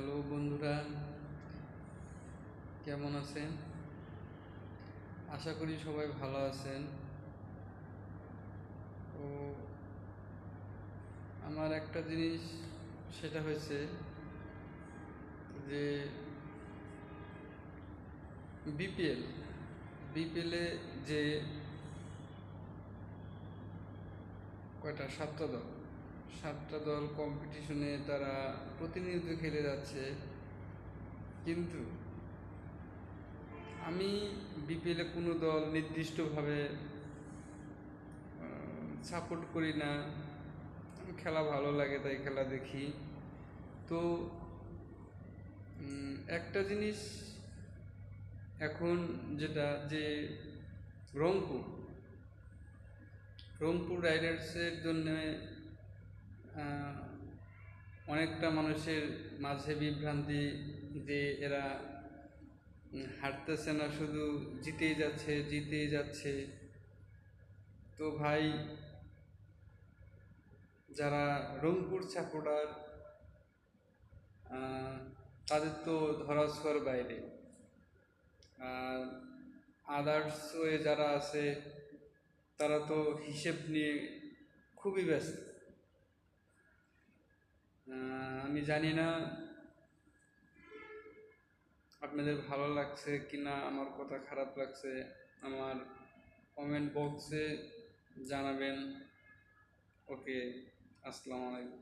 Hello বন্ধুরা, কেমন আছেন? আশা করি সবাই ভালো আছেন। তো আমার একটা জিনিস, সেটা হয়েছে যে বিপিএল বিপিএলে যে সাতটা দল কম্পিটিশনে তারা প্রতিনিয়ত খেলে যাচ্ছে, কিন্তু আমি বিপিএলে কোনো দল নির্দিষ্টভাবে সাপোর্ট করি না। খেলা ভালো লাগে তাই খেলা দেখি। তো একটা জিনিস এখন যেটা, যে রংপুর রংপুর রাইডার্সের জন্য অনেকটা মানুষের মাঝে বিভ্রান্তি, যে এরা হারতেছে না, শুধু জিতেই যাচ্ছে। তো ভাই, যারা রংপুর সাপোর্টার তাদের তো ধরাছোঁয়ার বাইরে। আর আদার্স ওয়ে যারা আছে তারা তো হিসেব নিয়ে খুবই ব্যস্ত। আমি জানি না আপনাদের ভালো লাগছে কি না, আমার কথা খারাপ লাগছে, আমার কমেন্ট বক্সে জানাবেন। ওকে, আসসালামু আলাইকুম।